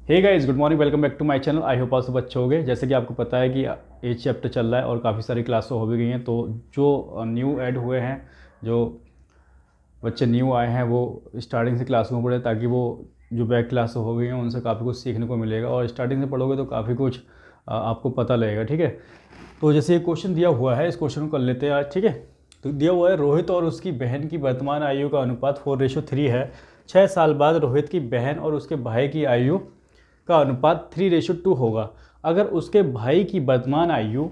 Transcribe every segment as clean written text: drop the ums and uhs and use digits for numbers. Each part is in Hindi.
Hey guys, good morning, welcome back to my channel. I hope आप सब अच्छे हो गए। जैसे कि आपको पता है कि एज चैप्टर चल रहा है और काफ़ी सारी क्लासें हो भी गई हैं। तो जो न्यू ऐड हुए हैं, जो बच्चे न्यू आए हैं, वो स्टार्टिंग से क्लास में पढ़े, ताकि वो जो बैक क्लास हो गई हैं उनसे काफ़ी कुछ सीखने को मिलेगा। और स्टार्टिंग से पढ़ोगे तो काफ़ी कुछ आपको पता लगेगा। ठीक है, तो जैसे ये क्वेश्चन दिया हुआ है, इस क्वेश्चन को कर लेते हैं आज। ठीक है, तो दिया हुआ है रोहित और उसकी बहन की वर्तमान आयु का अनुपात 4:3 है। 6 साल बाद रोहित की बहन और उसके भाई की आयु का अनुपात 3:2 होगा। अगर उसके भाई की वर्तमान आयु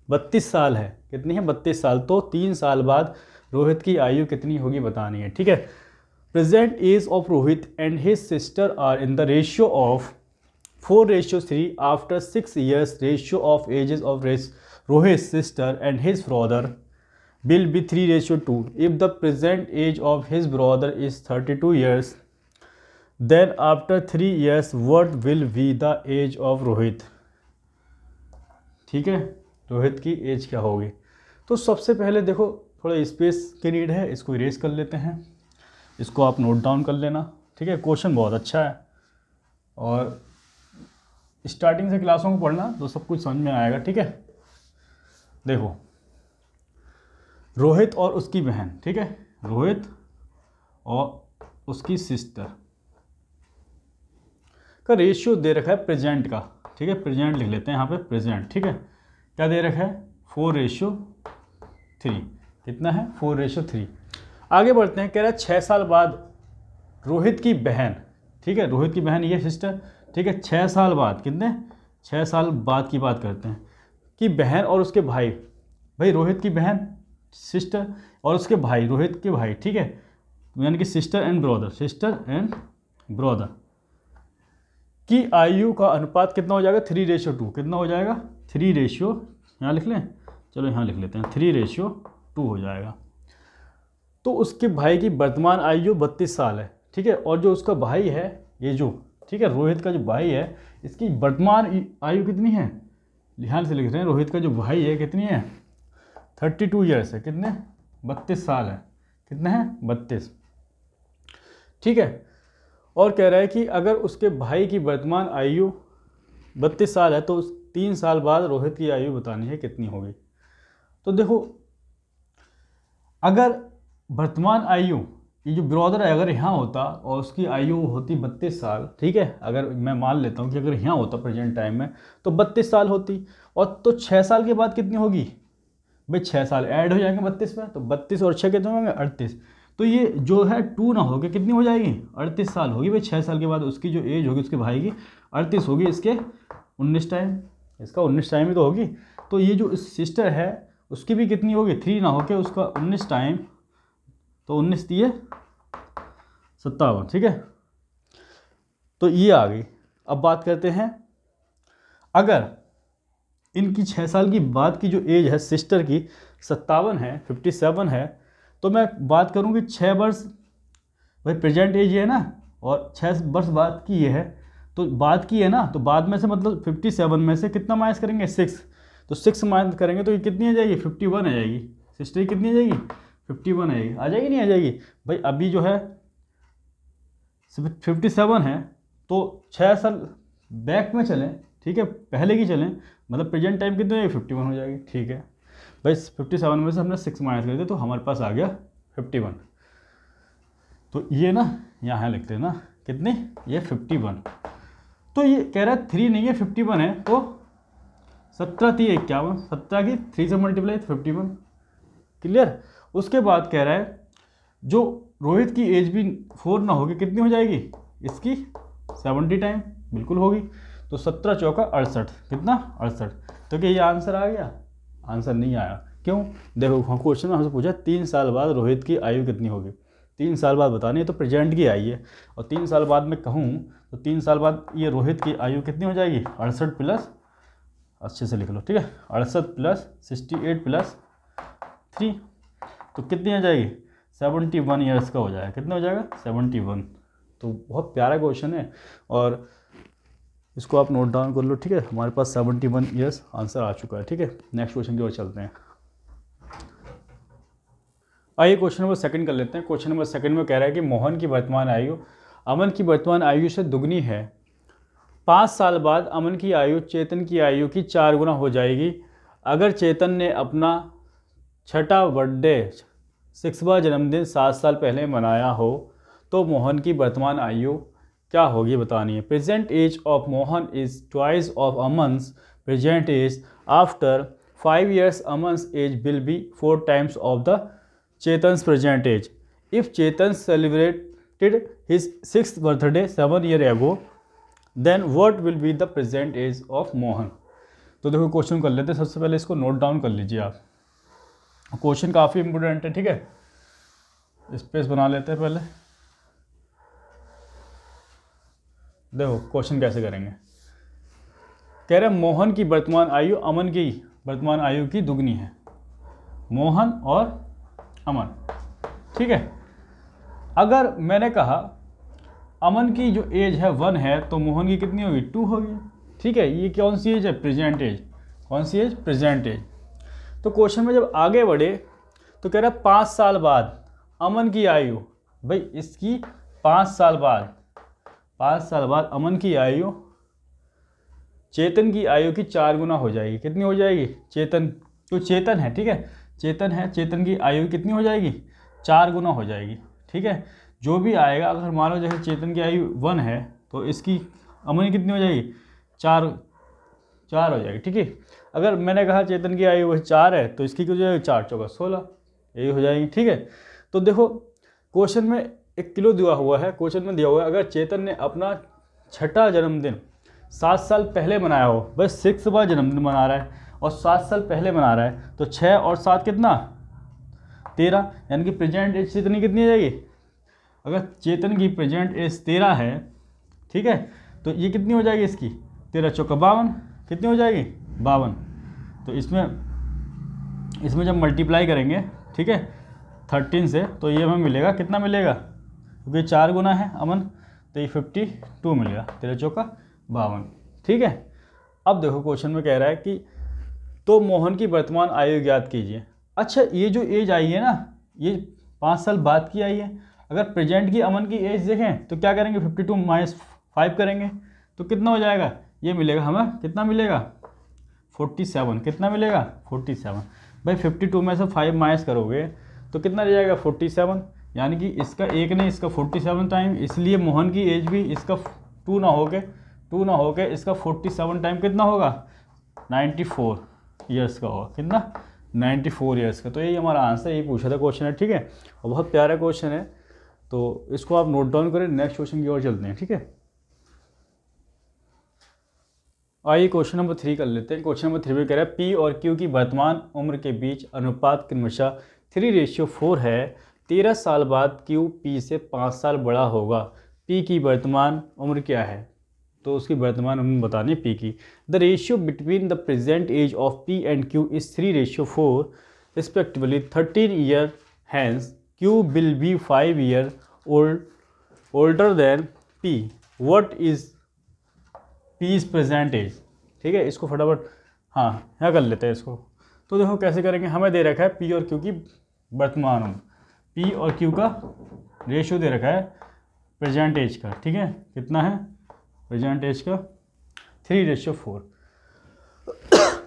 32 साल है, कितनी है 32 साल, तो 3 साल बाद रोहित की आयु कितनी होगी बतानी है। ठीक है, present age of Rohit and his sister are in the ratio of 4:3 after 6 years ratio of ages of Rohit's sister and his brother will be 3:2. If the present age of his brother is 32 years, then after 3 years what will be the age of Rohit? ठीक है, रोहित की एज क्या होगी। तो सबसे पहले देखो, थोड़ा स्पेस की नीड है, इसको इरेज कर लेते हैं, इसको आप नोट डाउन कर लेना। ठीक है, क्वेश्चन बहुत अच्छा है और स्टार्टिंग से क्लासों को पढ़ना तो सब कुछ समझ में आएगा। ठीक है, देखो, रोहित और उसकी बहन, ठीक है, रोहित और उसकी सिस्टर का रेशियो दे रखा है प्रेजेंट का। ठीक है, प्रेजेंट लिख लेते हैं यहाँ पे, प्रेजेंट। ठीक है, क्या दे रखा है 4:3। कितना है 4:3। आगे बढ़ते हैं, कह रहा है 6 साल बाद रोहित की बहन, ठीक है, रोहित की बहन ये सिस्टर, ठीक है, 6 साल बाद, कितने 6 साल बाद की बात करते हैं, कि बहन और उसके भाई, भाई रोहित की बहन सिस्टर और उसके भाई रोहित के भाई, ठीक है, यानी कि sister and brother, sister and brother की आयु का अनुपात कितना हो जाएगा 3:2। कितना हो जाएगा 3 यहाँ लिख लें, चलो यहाँ लिख लेते हैं 3:2 हो जाएगा। तो उसके भाई की वर्तमान आयु 32 साल है। ठीक है, और जो उसका भाई है, ये जो, ठीक है, रोहित का जो भाई है, इसकी वर्तमान आयु कितनी है, ध्यान से लिख रहे हैं, रोहित का जो भाई है कितनी है 32 ईयर्स है, कितने 32 साल है, कितने हैं 32। ठीक है, और कह रहा है कि अगर उसके भाई की वर्तमान आयु 32 साल है तो 3 साल बाद रोहित की आयु बतानी है कितनी होगी। तो देखो, अगर वर्तमान आयु, ये जो ब्रदर है अगर यहाँ होता और उसकी आयु होती 32 साल, ठीक है, अगर मैं मान लेता हूँ कि अगर यहाँ होता प्रेजेंट टाइम में तो 32 साल होती, और तो 6 साल के बाद कितनी होगी भाई, 6 साल ऐड हो जाएंगे 32 में, तो 32 और 6 कितने होंगे 38। तो ये जो है 2 ना होकर कितनी हो जाएगी 38 साल होगी भाई। 6 साल के बाद उसकी जो एज होगी उसके भाई की 38 होगी, इसके 19 टाइम, इसका 19 टाइम ही तो होगी। तो ये जो सिस्टर है उसकी भी कितनी होगी 3 ना होकर उसका 19 टाइम, तो 19 दिए 57। ठीक है, तो ये आ गई। अब बात करते हैं, अगर इनकी 6 साल की बाद की जो एज है सिस्टर की 57 है, 57 है, तो मैं बात करूँ कि 6 वर्ष भाई प्रेजेंट एज ये है ना, और 6 वर्ष बाद की ये है, तो बाद की है ना, तो बाद में से मतलब 57 में से कितना माइनस करेंगे 6, तो 6 माइनस करेंगे तो ये कितनी आ जाएगी 51 आ जाएगी। सिस्टर कितनी आ जाएगी 51 आएगी, आ जाएगी नहीं आ जाएगी भाई। अभी जो है 57 है, तो 6 साल बैक में चलें, ठीक है, पहले की चलें, मतलब प्रेजेंट टाइम कितनी हो जाएगी 51 हो जाएगी। ठीक है भाई, 57 में से हमने 6 माइनस कर दिया तो हमारे पास आ गया 51। तो ये ना यहाँ लिखते हैं ना, कितने ये 51। तो ये कह रहा है 3 नहीं है 51 है, तो 17 थी 51, 17 की 3 से मल्टीप्लाई 51। क्लियर। उसके बाद कह रहा है जो रोहित की एज भी 4 ना होगी, कितनी हो जाएगी इसकी 70 टाइम, बिल्कुल होगी। तो 17 चौका 68, कितना 68। तो क्या ये आंसर आ गया, आंसर नहीं आया। क्यों, देखो क्वेश्चन में हमसे पूछा 3 साल बाद रोहित की आयु कितनी होगी, 3 साल बाद बतानी है, तो प्रेजेंट की आई है, और 3 साल बाद मैं कहूँ तो 3 साल बाद ये रोहित की आयु कितनी हो जाएगी 68 प्लस, अच्छे से लिख लो, ठीक है, 68 प्लस 68 प्लस 3, तो कितनी आ जाएगी 71 ईयर्स का हो जाएगा। कितना हो जाएगा 71। तो बहुत प्यारा क्वेश्चन है और इसको आप नोट डाउन कर लो। ठीक है, हमारे पास 71 ईयर्स आंसर आ चुका है। ठीक है, नेक्स्ट क्वेश्चन की ओर चलते हैं। आइए क्वेश्चन नंबर 2 कर लेते हैं। क्वेश्चन नंबर 2 में कह रहा है कि मोहन की वर्तमान आयु अमन की वर्तमान आयु से दुगनी है 5 साल बाद अमन की आयु चेतन की आयु की 4 गुना हो जाएगी। अगर चेतन ने अपना छठा बर्थडे 6वां जन्मदिन 7 साल पहले मनाया हो तो मोहन की वर्तमान आयु क्या होगी बतानी है। Present age of Mohan is twice of Aman's present age. After 5 years Aman's age will be 4 times of the Chetan's present age. If Chetan celebrated his 6th birthday 7 years ago then what will be the present age of Mohan. तो देखो क्वेश्चन कर लेते हैं। सबसे पहले इसको नोट डाउन कर लीजिए आप। क्वेश्चन काफ़ी इंपॉर्टेंट है, ठीक है। स्पेस बना लेते हैं पहले। देखो क्वेश्चन कैसे करेंगे। कह रहे हैं मोहन की वर्तमान आयु अमन की वर्तमान आयु की दुगनी है। मोहन और अमन, ठीक है। अगर मैंने कहा अमन की जो एज है 1 है तो मोहन की कितनी होगी 2 होगी, ठीक है। ये कौन सी एज है प्रेजेंट एज। कौन सी एज प्रेजेंट एज। तो क्वेश्चन में जब आगे बढ़े तो कह रहा है 5 साल बाद अमन की आयु, भाई इसकी 5 साल बाद अमन की आयु चेतन की आयु की 4 गुना हो जाएगी। कितनी हो जाएगी चेतन, तो चेतन है, ठीक है, चेतन है, चेतन की आयु कितनी हो जाएगी 4 गुना हो जाएगी, ठीक है। जो भी आएगा, अगर मान लो जैसे चेतन की आयु 1 है तो इसकी अमन की कितनी हो जाएगी 4 हो जाएगी, ठीक है। अगर मैंने कहा चेतन की आयु वही 4 है तो इसकी हो जाएगी 4 चौका 16, यही हो जाएगी, ठीक है। तो देखो क्वेश्चन में 1 किलो दिया हुआ है। क्वेश्चन में दिया हुआ है अगर चेतन ने अपना छठा जन्मदिन 7 साल पहले मनाया हो, बस 6वां जन्मदिन मना रहा है और 7 साल पहले मना रहा है, तो 6 और 7 कितना 13, यानी कि प्रेजेंट एज चेतन कितनी हो जाएगी। अगर चेतन की प्रेजेंट एज 13 है, ठीक है, तो ये कितनी हो जाएगी इसकी 13 चौका 52, कितनी हो जाएगी 52। तो इसमें जब मल्टीप्लाई करेंगे, ठीक है, 13 से, तो ये हमें मिलेगा कितना मिलेगा, क्योंकि 4 गुना है अमन, तो ये 52 मिलेगा, 13 चौका 52, ठीक है। अब देखो क्वेश्चन में कह रहा है कि तो मोहन की वर्तमान आयु ज्ञात कीजिए। अच्छा, ये जो एज आई है ना, ये 5 साल बाद की आई है। अगर प्रेजेंट की अमन की एज देखें तो क्या करेंगे 52 - 5 करेंगे तो कितना हो जाएगा, ये मिलेगा हमें, कितना मिलेगा 47, कितना मिलेगा 47। भाई 52 में से 5 माइनस करोगे तो कितना रह जाएगा 47, यानी कि इसका एक नहीं, इसका 47 टाइम, इसलिए मोहन की एज भी इसका 2 ना होके इसका 47 टाइम कितना होगा 94 ईयर्स का होगा, कितना 94 ईयर्स का। तो यही हमारा आंसर, यही पूछा था क्वेश्चन है, ठीक है, और बहुत प्यारा क्वेश्चन है, तो इसको आप नोट डाउन करें। नेक्स्ट क्वेश्चन की ओर चलते हैं, ठीक है। आइए क्वेश्चन नंबर 3 कर लेते हैं। क्वेश्चन नंबर 3 में कह रहा है पी और क्यू की वर्तमान उम्र के बीच अनुपात क्रमशः 3:4 है। 13 साल बाद क्यू पी से 5 साल बड़ा होगा। पी की वर्तमान उम्र क्या है, तो उसकी वर्तमान उम्र बतानी पी की। The ratio between the present age of P and Q is 3:4 respectively 13 year hence Q will be 5 year older than P. What is P is present age, ठीक है। इसको फटाफट हाँ यहाँ कर लेते हैं इसको। तो देखो कैसे करेंगे, हमें दे रखा है पी और क्यू की वर्तमान उम्र, पी और क्यू का रेशियो दे रखा है प्रेजेंट एज का, ठीक है, कितना है प्रेजेंट एज का 3:4।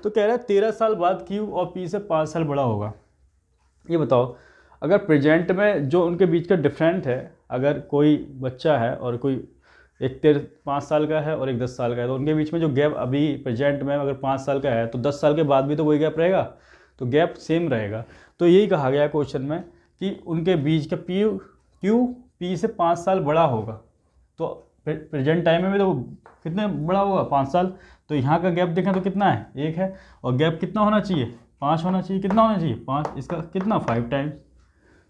तो कह रहा है 13 साल बाद क्यू और पी से 5 साल बड़ा होगा। ये बताओ अगर प्रेजेंट में जो उनके बीच का डिफरेंट है, अगर कोई बच्चा है और कोई एक 5 साल का है और एक 10 साल का है, तो उनके बीच में जो गैप अभी प्रेजेंट में अगर 5 साल का है तो 10 साल के बाद भी तो वही गैप रहेगा, तो गैप सेम रहेगा। तो यही कहा गया क्वेश्चन में कि उनके बीच का क्यू पी से 5 साल बड़ा होगा। तो प्रेजेंट टाइम में तो कितने बड़ा होगा 5 साल। तो यहाँ का गैप देखें तो कितना है 1 है, और गैप कितना होना चाहिए 5 होना चाहिए, कितना होना चाहिए 5, इसका कितना 5 टाइम्स।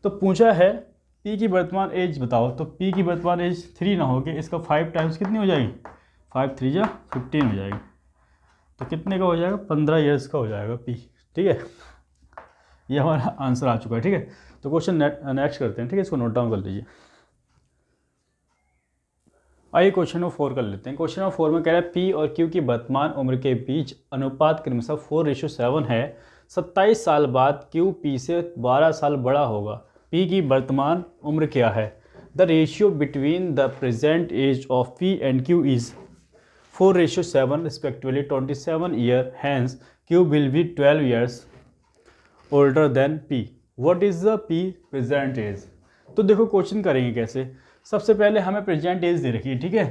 तो पूछा है पी की वर्तमान एज बताओ, तो पी की वर्तमान एज 3 ना होगी, इसका 5 टाइम्स कितनी हो जाएगी 5 3 जा 15 हो जाएगी। तो कितने का हो जाएगा 15 ईयर्स का हो जाएगा पी, ठीक है। ये हमारा आंसर आ चुका है, ठीक है। तो क्वेश्चन नेक्स्ट करते हैं, ठीक है, इसको नोट डाउन कर लीजिए। आइए क्वेश्चन नंबर 4 कर लेते हैं। क्वेश्चन नंबर 4 में कह रहा है पी और क्यू की वर्तमान उम्र के बीच अनुपात क्रमशः 4:7 है। 27 साल बाद क्यू पी से 12 साल बड़ा होगा। पी की वर्तमान उम्र क्या है। The ratio between the present age of P and Q is 4:7 respectively 27 year, hence Q will be 12 years older than P. What is the P present age? तो देखो क्वेश्चन करेंगे कैसे। सबसे पहले हमें प्रेजेंट एज दे रखी है, ठीक है,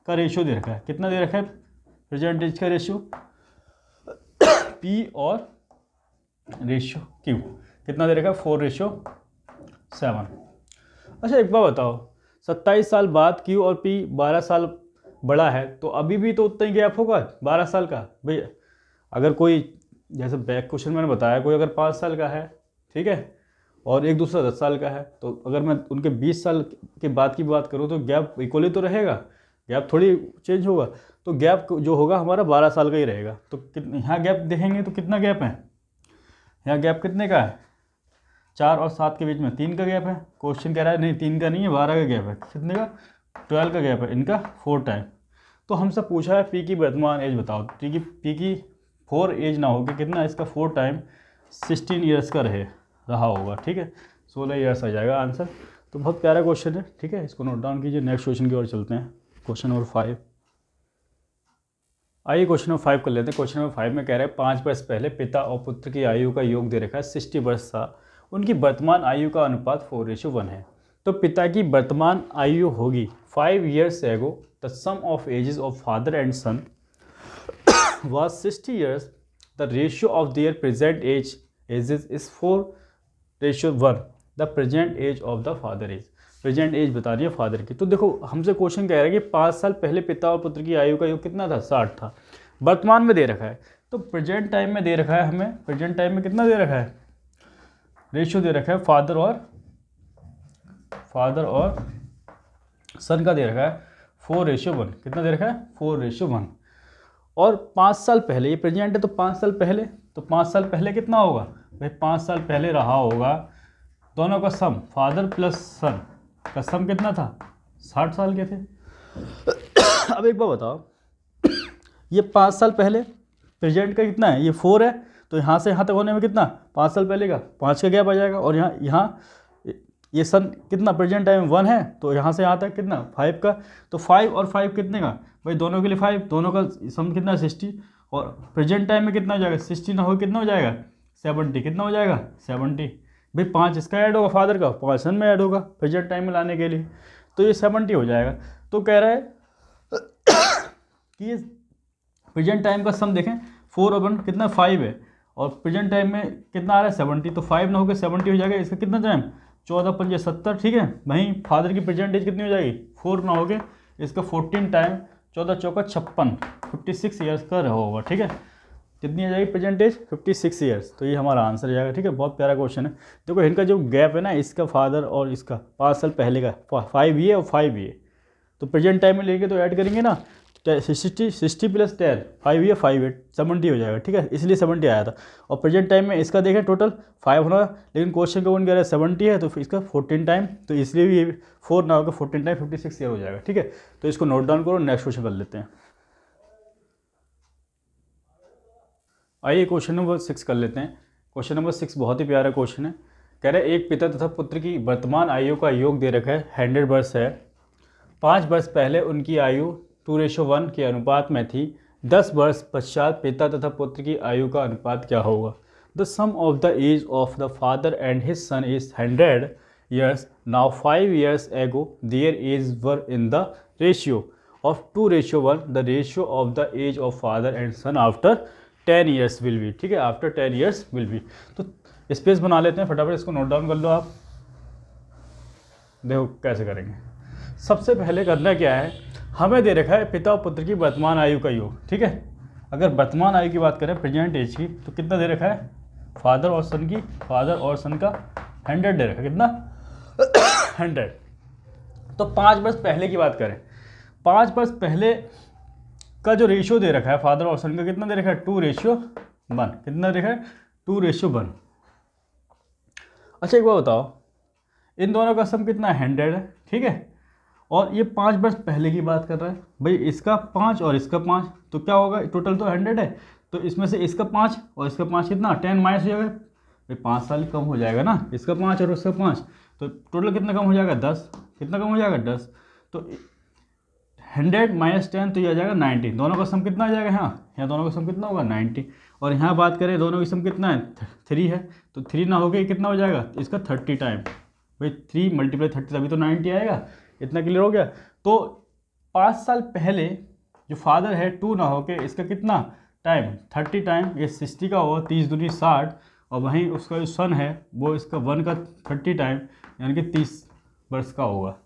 का रेशियो दे रखा है। कितना दे रखा है प्रेजेंट एज का रेशियो? P और रेशियो Q कितना दे रखा है? 4:7। अच्छा एक बात बताओ, 27 साल बाद Q और P 12 साल बड़ा है तो अभी भी तो उतना ही गैप होगा 12 साल का। भाई अगर कोई, जैसे बैक क्वेश्चन मैंने बताया, कोई अगर 5 साल का है, ठीक है, और एक दूसरा 10 साल का है, तो अगर मैं उनके 20 साल के बाद की बात करूँ तो गैप इक्वली तो रहेगा, गैप थोड़ी चेंज होगा। तो गैप जो होगा हमारा 12 साल का ही रहेगा। तो यहाँ गैप देखेंगे तो कितना गैप है? यहाँ गैप कितने का है? 4 और 7 के बीच में 3 का गैप है। क्वेश्चन कह रहा है नहीं 3 का नहीं है, 12 का गैप है। कितने का? 12 का गैप है, इनका 4 टाइम। तो हमसे पूछा है पी की वर्तमान एज बताओ। पी की 4 एज ना होगी, कितना इसका 4 टाइम 16 ईयर्स का रहा होगा, ठीक है, 16 ईयर्स आ जाएगा आंसर। तो बहुत प्यारा क्वेश्चन है, ठीक है, इसको नोट डाउन कीजिए। नेक्स्ट क्वेश्चन की ओर चलते हैं, क्वेश्चन नंबर 5। आइए क्वेश्चन नंबर 5 कर लेते हैं। क्वेश्चन नंबर 5 में कह रहे हैं 5 वर्ष पहले पिता और पुत्र की आयु का योग दे रखा है 60 वर्ष था, उनकी वर्तमान आयु का अनुपात 4:1 है। तो पिता की वर्तमान आयु होगी 5 years ago the sum of ages of father and son was 60 years, the ratio of their present ages is 4:1, the present age of the father is। Present age बतानी है फादर की। तो देखो हमसे क्वेश्चन कह रहा है कि 5 साल पहले पिता और पुत्र की आयु का योग कितना था? 60 था। वर्तमान में दे रखा है, तो प्रेजेंट टाइम में दे रखा है हमें। प्रेजेंट टाइम में कितना दे रखा है? रेशियो दे रखा है फादर और सन का दे रखा है 4:1। कितना दे रखा है? 4:1। और 5 साल पहले, ये प्रेजेंट है तो 5 साल पहले, तो 5 साल पहले कितना होगा भाई? 5 साल पहले रहा होगा दोनों का सम, फादर प्लस सन का सम कितना था? 60 साल के थे। अब एक बार बताओ, ये 5 साल पहले प्रेजेंट का कितना है? ये 4 है, तो यहाँ से यहाँ तक होने में कितना? 5 साल पहले का 5 का गैप आ जाएगा। और यहाँ ये सन कितना प्रेजेंट टाइम 1 है, तो यहाँ से यहाँ तक कितना? 5 का। तो 5 और 5 कितने का भाई? दोनों के लिए 5, दोनों का सम कितना? 60। और प्रेजेंट टाइम में कितना हो जाएगा? 60 ना हो कितना हो जाएगा? 70। कितना हो जाएगा? 70। भाई 5 इसका ऐड होगा फादर का, 5 सन में ऐड होगा प्रेजेंट टाइम में लाने के लिए, तो ये 70 हो जाएगा। तो कह रहा है कि प्रेजेंट टाइम का सम देखें, 4 और 1 कितना? 5 है, और प्रेजेंट टाइम में कितना आ रहा है? 70। तो 5 ना होकर 70 हो जाएगा। इसका कितना टाइम? 14 5 70, ठीक है। वहीं फादर की प्रेजेंट एज कितनी हो जाएगी? 4 ना होके इसका 14 टाइम 14 चौका 56, 56 ईयर्स का रहा होगा, ठीक है। कितनी आ जाएगी प्रेजेंट एज? 56 ईयर्स। तो ये हमारा आंसर जाएगा, ठीक है। बहुत प्यारा क्वेश्चन है। देखो इनका जो गैप है ना, इसका फादर और इसका 5 साल पहले का 5 ये और 5 ये, तो प्रेजेंट टाइम में लेके तो ऐड करेंगे ना, 60 प्लस 10, 5 ये 5 8, 70 हो जाएगा, ठीक है, इसलिए 70 आया था। और प्रेजेंट टाइम में इसका देखें टोटल 5 होना, लेकिन क्वेश्चन का वन कह रहा है 70 है, तो फिर इसका 14 टाइम, तो इसलिए भी 4 ना होगा 14 टाइम 56 ईयर हो जाएगा, ठीक है। तो इसको नोट डाउन करो, नेक्स्ट क्वेश्चन कर लेते हैं। आइए क्वेश्चन नंबर 6 कर लेते हैं। क्वेश्चन नंबर 6 बहुत ही प्यारा क्वेश्चन है। कह रहे एक पिता तथा पुत्र की वर्तमान आयु का योग दे रखा है 100 वर्ष है। 5 वर्ष पहले उनकी आयु 2:1 के अनुपात में थी। 10 वर्ष पश्चात पिता तथा पुत्र की आयु का अनुपात क्या होगा? The sum of the age of the father and his son is 100 years. Now 5 years ago their ages were in the ratio of 2:1. The ratio of the age of father and son after 10 years will be, ठीक है, आफ्टर 10 years will be। तो स्पेस बना लेते हैं, फटाफट इसको नोट डाउन कर लो आप। देखो कैसे करेंगे। सबसे पहले करना क्या है, हमें दे रखा है पिता और पुत्र की वर्तमान आयु का योग, ठीक है। अगर वर्तमान आयु की बात करें प्रेजेंट एज की, तो कितना दे रखा है? फादर और सन का 100 दे रखा है। कितना? 100। तो 5 वर्ष पहले की बात करें, 5 वर्ष पहले का जो रेशियो दे रखा है फादर और सन का, कितना दे रखा है? 2:1। कितना दे रखा है? 2:1। अच्छा एक बात बताओ, इन दोनों का सम कितना है? 100 है, ठीक है। और ये 5 वर्ष पहले की बात कर रहा है भाई, इसका 5 और इसका 5, तो क्या होगा? टोटल तो 100 है, तो इसमें से इसका 5 और इसका 5 कितना? 10 माइनस हो जाएगा भाई, 5 साल कम हो जाएगा ना, इसका 5 और उसका 5, तो टोटल कितना कम हो जाएगा? 10। कितना कम हो जाएगा? 10। तो 100 माइनस 10 तो ये आ जाएगा 90। दोनों का सम कितना आ जाएगा? यहाँ दोनों का सम कितना होगा? 90। और यहाँ बात करें दोनों की सम कितना है? 3 है, तो 3 ना होके कितना हो जाएगा इसका? 30 टाइम। भाई 3 मल्टीप्लाई 30 तभी तो 90 आएगा। इतना क्लियर हो गया। तो 5 साल पहले जो फादर है 2 ना होके इसका कितना टाइम? 30 टाइम। ये 60 का होगा, 30 दूनी 60, और वहीं उसका जो सन है वो इसका 1 का 30 टाइम यानी कि 30 वर्ष का होगा।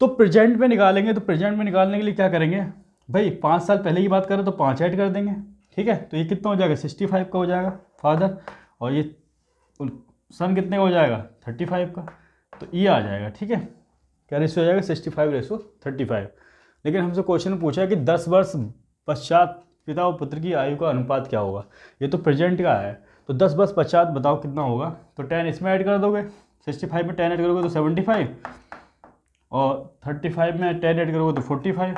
तो प्रेजेंट में निकालेंगे, तो प्रेजेंट में निकालने के लिए क्या करेंगे भाई? 5 साल पहले की बात करें तो 5 ऐड कर देंगे, ठीक है। तो ये कितना हो जाएगा? 65 का हो जाएगा फादर, और ये सन कितने का हो जाएगा? 35 का। तो ये आ जाएगा, ठीक है। क्या रेशियो हो जाएगा? 65:35। लेकिन हमसे क्वेश्चन में पूछा है कि 10 वर्ष पश्चात पिता और पुत्र की आयु का अनुपात क्या होगा। ये तो प्रेजेंट का है, तो 10 वर्ष पश्चात बताओ कितना होगा। तो 10 इसमें ऐड कर दोगे, 65 में 10 ऐड करोगे तो 75, और 35 में 10 ऐड करोगे तो 45।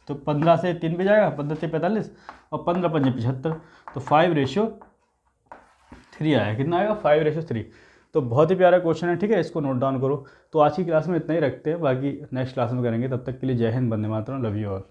तो 15 से 3 पे जाएगा, 15 से 45, और 15 पंजे 75। तो 5:3 आया। कितना आएगा? 5:3। तो बहुत ही प्यारा क्वेश्चन है, ठीक है। इसको नोट डाउन करो। तो आज की क्लास में इतना ही रखते हैं, बाकी नेक्स्ट क्लास में करेंगे। तब तक के लिए जय Hind, Vande Mataram, love you all.